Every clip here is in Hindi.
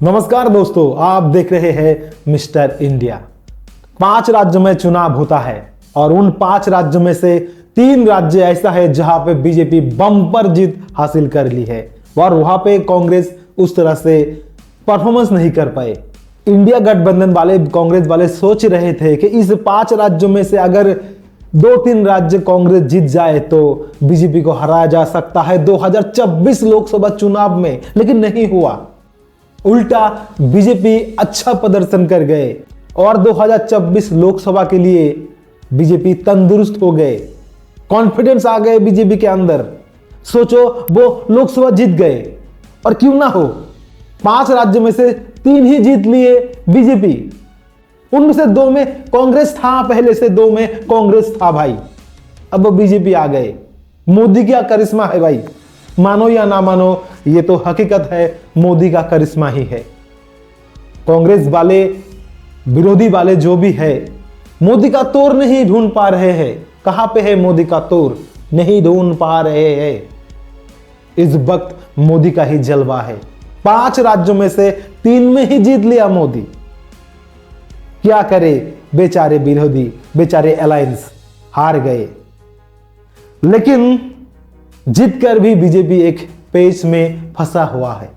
नमस्कार दोस्तों, आप देख रहे हैं मिस्टर इंडिया। 5 राज्यों में चुनाव होता है और उन 5 राज्यों में से 3 राज्य ऐसा है जहां पे बीजेपी बम्पर जीत हासिल कर ली है और वहां पे कांग्रेस उस तरह से परफॉर्मेंस नहीं कर पाए। इंडिया गठबंधन वाले कांग्रेस वाले सोच रहे थे कि इस 5 राज्यों में से अगर 2-3 राज्य कांग्रेस जीत जाए तो बीजेपी को हराया जा सकता है 2024 लोकसभा चुनाव में, लेकिन नहीं हुआ। उल्टा बीजेपी अच्छा प्रदर्शन कर गए और 2024 लोकसभा के लिए बीजेपी तंदुरुस्त हो गए, कॉन्फिडेंस आ गए बीजेपी के अंदर। सोचो वो लोकसभा जीत गए और क्यों ना हो, 5 राज्यों में से 3 ही जीत लिए बीजेपी। उनमें से 2 में कांग्रेस था, पहले से 2 में कांग्रेस था भाई। अब बीजेपी आ गए। मोदी का करिश्मा है भाई, मानो या ना मानो, ये तो हकीकत है, मोदी का करिश्मा ही है। कांग्रेस वाले, विरोधी वाले जो भी है, मोदी का तोड़ नहीं ढूंढ पा रहे हैं। कहां पे है मोदी का तोड़, नहीं ढूंढ पा रहे हैं। इस वक्त मोदी का ही जलवा है। 5 राज्यों में से 3 में ही जीत लिया मोदी। क्या करे बेचारे विरोधी, बेचारे अलायंस हार गए। लेकिन जीतकर भी बीजेपी एक पेच में फंसा हुआ है।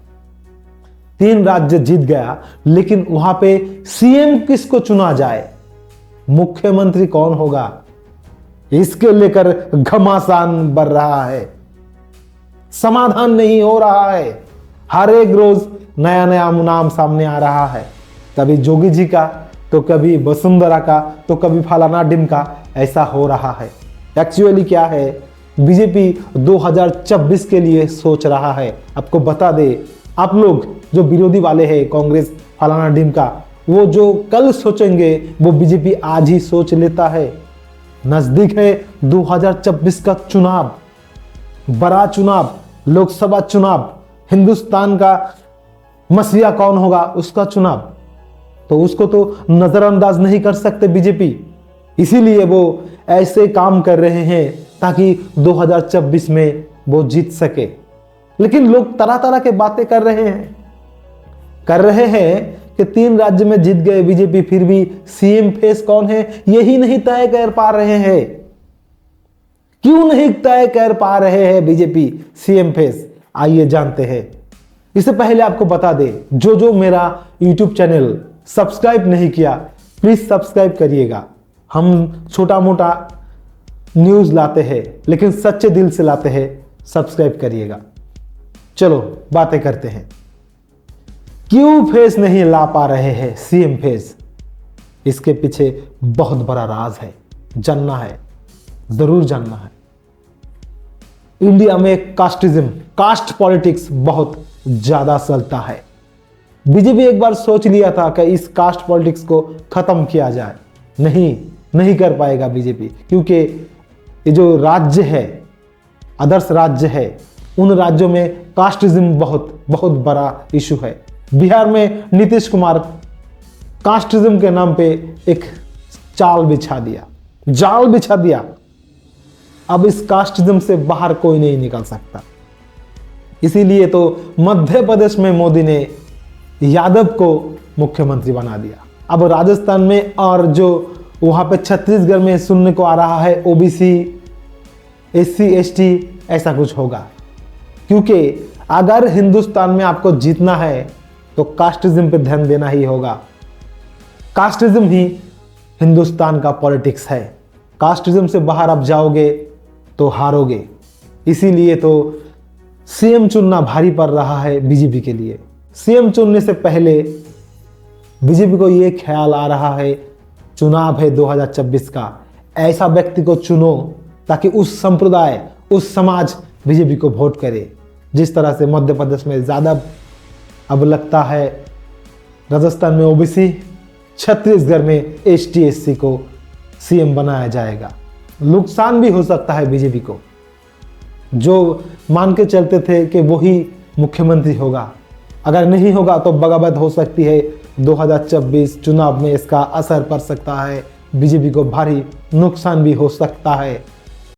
3 राज्य जीत गया, लेकिन वहां पे सीएम किसको चुना जाए, मुख्यमंत्री कौन होगा, इसके लेकर घमासान बढ़ रहा है। समाधान नहीं हो रहा है। हर एक रोज नया नया नाम सामने आ रहा है। कभी जोगी जी का, तो कभी वसुंधरा का, तो कभी फलाना डिम का, ऐसा हो रहा है। एक्चुअली क्या है, बीजेपी 2024 के लिए सोच रहा है। आपको बता दे, आप लोग जो विरोधी वाले हैं, कांग्रेस फलाना डिम का, वो जो कल सोचेंगे वो बीजेपी आज ही सोच लेता है। नजदीक है 2024 का चुनाव, बड़ा चुनाव, लोकसभा चुनाव, हिंदुस्तान का मसीहा कौन होगा उसका चुनाव, तो उसको तो नजरअंदाज नहीं कर सकते बीजेपी। इसीलिए वो ऐसे काम कर रहे हैं ताकि 2024 में वो जीत सके। लेकिन लोग तरह तरह के बातें कर रहे हैं कि 3 राज्य में जीत गए बीजेपी, फिर भी सीएम फेस कौन है यही नहीं तय कर पा रहे हैं। क्यों नहीं तय कर पा रहे हैं बीजेपी सीएम फेस, आइए जानते हैं। इससे पहले आपको बता दे, जो मेरा यूट्यूब चैनल सब्सक्राइब नहीं किया, प्लीज सब्सक्राइब करिएगा। हम छोटा मोटा न्यूज लाते हैं, लेकिन सच्चे दिल से लाते हैं, सब्सक्राइब करिएगा। चलो बातें करते हैं। क्यों फेस नहीं ला पा रहे हैं सीएम फेस, इसके पीछे बहुत बड़ा राज है, जानना है, जरूर जानना है। इंडिया में कास्टिज्म, कास्ट पॉलिटिक्स बहुत ज्यादा चलता है। बीजेपी एक बार सोच लिया था कि इस कास्ट पॉलिटिक्स को खत्म किया जाए, नहीं कर पाएगा बीजेपी, क्योंकि ये जो राज्य है, आदर्श राज्य है, उन राज्यों में कास्टिज्म बहुत बड़ा इशू है। बिहार में नीतीश कुमार कास्टिज्म के नाम पे एक जाल बिछा दिया। अब इस कास्टिज्म से बाहर कोई नहीं निकल सकता। इसीलिए तो मध्य प्रदेश में मोदी ने यादव को मुख्यमंत्री बना दिया। अब राजस्थान में और जो वहां पे छत्तीसगढ़ में सुनने को आ रहा है ओबीसी, एससी, एसटी, ऐसा कुछ होगा। क्योंकि अगर हिंदुस्तान में आपको जीतना है तो कास्टिज्म पे ध्यान देना ही होगा। कास्टिज्म ही हिंदुस्तान का पॉलिटिक्स है। कास्टिज्म से बाहर आप जाओगे तो हारोगे। इसीलिए तो सीएम चुनना भारी पड़ रहा है बीजेपी के लिए। सीएम चुनने से पहले बीजेपी को यह ख्याल आ रहा है, चुनाव है 2024 का, ऐसा व्यक्ति को चुनो ताकि उस संप्रदाय, उस समाज बीजेपी को वोट करे। जिस तरह से मध्य प्रदेश में यादव, अब लगता है राजस्थान में ओबीसी, छत्तीसगढ़ में एसटी, एससी को सीएम बनाया जाएगा। नुकसान भी हो सकता है बीजेपी को। जो मान के चलते थे कि वही मुख्यमंत्री होगा, अगर नहीं होगा तो बगावत हो सकती है। 2024 चुनाव में इसका असर पड़ सकता है, बीजेपी को भारी नुकसान भी हो सकता है।